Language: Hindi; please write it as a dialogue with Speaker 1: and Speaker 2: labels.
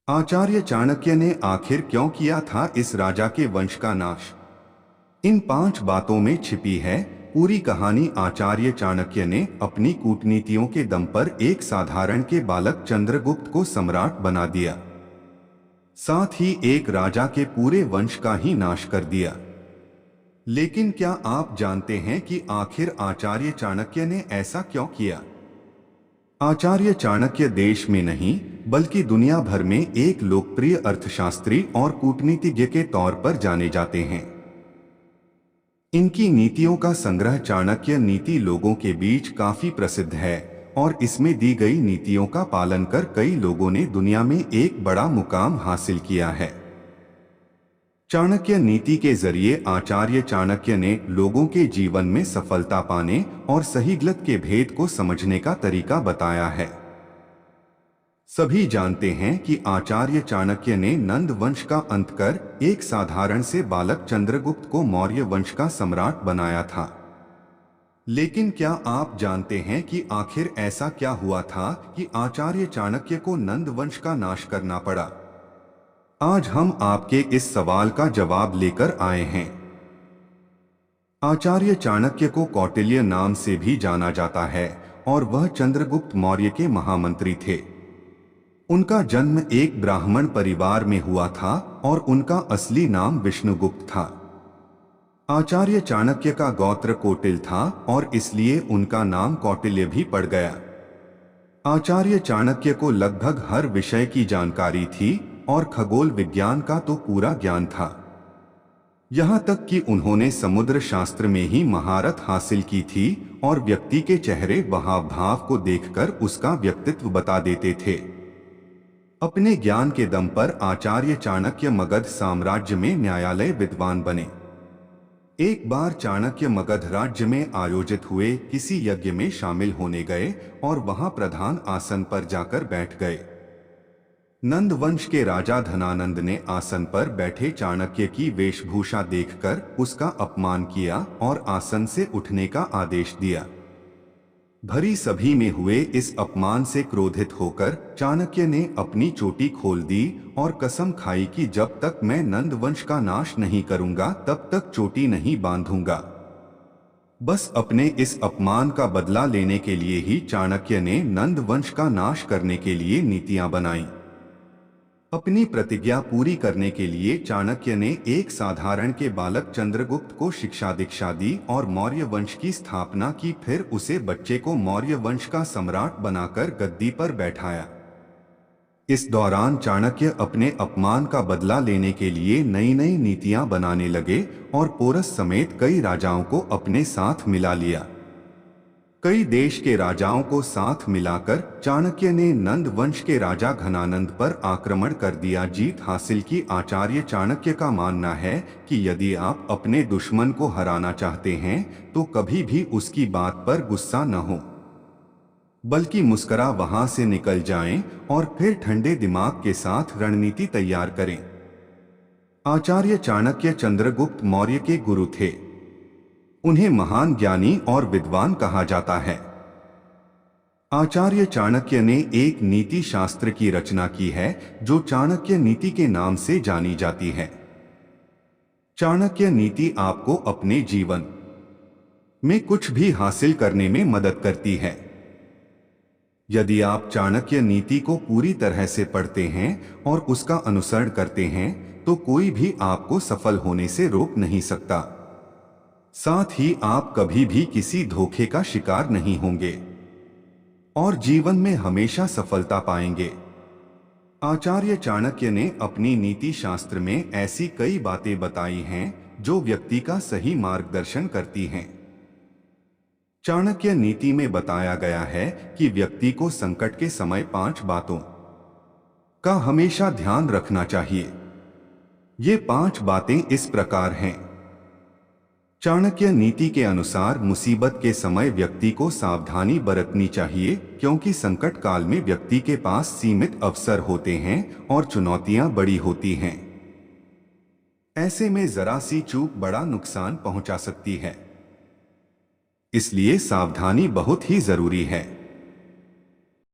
Speaker 1: आचार्य चाणक्य ने आखिर क्यों किया था इस राजा के वंश का नाश? इन 5 बातों में छिपी है पूरी कहानी। आचार्य चाणक्य ने अपनी कूटनीतियों के दम पर एक साधारण के बालक चंद्रगुप्त को सम्राट बना दिया, साथ ही एक राजा के पूरे वंश का ही नाश कर दिया। लेकिन क्या आप जानते हैं कि आखिर आचार्य चाणक्य ने ऐसा क्यों किया? आचार्य चाणक्य देश में नहीं बल्कि दुनिया भर में एक लोकप्रिय अर्थशास्त्री और कूटनीतिज्ञ के तौर पर जाने जाते हैं। इनकी नीतियों का संग्रह चाणक्य नीति लोगों के बीच काफी प्रसिद्ध है और इसमें दी गई नीतियों का पालन कर कई लोगों ने दुनिया में एक बड़ा मुकाम हासिल किया है। चाणक्य नीति के जरिए आचार्य चाणक्य ने लोगों के जीवन में सफलता पाने और सही गलत के भेद को समझने का तरीका बताया है। सभी जानते हैं कि आचार्य चाणक्य ने नंद वंश का अंत कर एक साधारण से बालक चंद्रगुप्त को मौर्य वंश का सम्राट बनाया था। लेकिन क्या आप जानते हैं कि आखिर ऐसा क्या हुआ था कि आचार्य चाणक्य को नंद वंश का नाश करना पड़ा? आज हम आपके इस सवाल का जवाब लेकर आए हैं। आचार्य चाणक्य को कौटिल्य नाम से भी जाना जाता है और वह चंद्रगुप्त मौर्य के महामंत्री थे। उनका जन्म एक ब्राह्मण परिवार में हुआ था और उनका असली नाम विष्णुगुप्त था। आचार्य चाणक्य का गोत्र कौटिल था और इसलिए उनका नाम कौटिल्य भी पड़ गया। आचार्य चाणक्य को लगभग हर विषय की जानकारी थी और खगोल विज्ञान का तो पूरा ज्ञान था। यहाँ तक कि उन्होंने समुद्र शास्त्र में ही महारत हासिल की थी और व्यक्ति के चेहरे हाव भाव को देखकर उसका व्यक्तित्व बता देते थे। अपने ज्ञान के दम पर आचार्य चाणक्य मगध साम्राज्य में न्यायालय विद्वान बने। एक बार चाणक्य मगध राज्य में आयोजित हुए किसी यज्ञ में शामिल होने गए और वहां प्रधान आसन पर जाकर बैठ गए। नंद वंश के राजा धनानंद ने आसन पर बैठे चाणक्य की वेशभूषा देखकर उसका अपमान किया और आसन से उठने का आदेश दिया। भरी सभी में हुए इस अपमान से क्रोधित होकर चाणक्य ने अपनी चोटी खोल दी और कसम खाई कि जब तक मैं नंद वंश का नाश नहीं करूंगा तब तक चोटी नहीं बांधूंगा। बस अपने इस अपमान का बदला लेने के लिए ही चाणक्य ने नंद वंश का नाश करने के लिए नीतियां बनाई। अपनी प्रतिज्ञा पूरी करने के लिए चाणक्य ने एक साधारण के बालक चंद्रगुप्त को शिक्षा दीक्षा दी और मौर्य वंश की स्थापना की। फिर उसे बच्चे को मौर्य वंश का सम्राट बनाकर गद्दी पर बैठाया। इस दौरान चाणक्य अपने अपमान का बदला लेने के लिए नई नई नीतियां बनाने लगे और पोरस समेत कई राजाओं को अपने साथ मिला लिया। कई देश के राजाओं को साथ मिलाकर चाणक्य ने नंद वंश के राजा घनानंद पर आक्रमण कर दिया, जीत हासिल की। आचार्य चाणक्य का मानना है कि यदि आप अपने दुश्मन को हराना चाहते हैं तो कभी भी उसकी बात पर गुस्सा न हो, बल्कि मुस्कुरा वहां से निकल जाएं और फिर ठंडे दिमाग के साथ रणनीति तैयार करें। आचार्य चाणक्य चंद्रगुप्त मौर्य के गुरु थे। उन्हें महान ज्ञानी और विद्वान कहा जाता है। आचार्य चाणक्य ने एक नीति शास्त्र की रचना की है जो चाणक्य नीति के नाम से जानी जाती है। चाणक्य नीति आपको अपने जीवन में कुछ भी हासिल करने में मदद करती है। यदि आप चाणक्य नीति को पूरी तरह से पढ़ते हैं और उसका अनुसरण करते हैं तो कोई भी आपको सफल होने से रोक नहीं सकता। साथ ही आप कभी भी किसी धोखे का शिकार नहीं होंगे और जीवन में हमेशा सफलता पाएंगे। आचार्य चाणक्य ने अपनी नीति शास्त्र में ऐसी कई बातें बताई हैं जो व्यक्ति का सही मार्गदर्शन करती हैं। चाणक्य नीति में बताया गया है कि व्यक्ति को संकट के समय 5 बातों का हमेशा ध्यान रखना चाहिए। ये 5 बातें इस प्रकार हैं। चाणक्य नीति के अनुसार मुसीबत के समय व्यक्ति को सावधानी बरतनी चाहिए, क्योंकि संकट काल में व्यक्ति के पास सीमित अवसर होते हैं और चुनौतियां बड़ी होती हैं। ऐसे में जरा सी चूक बड़ा नुकसान पहुंचा सकती है, इसलिए सावधानी बहुत ही जरूरी है।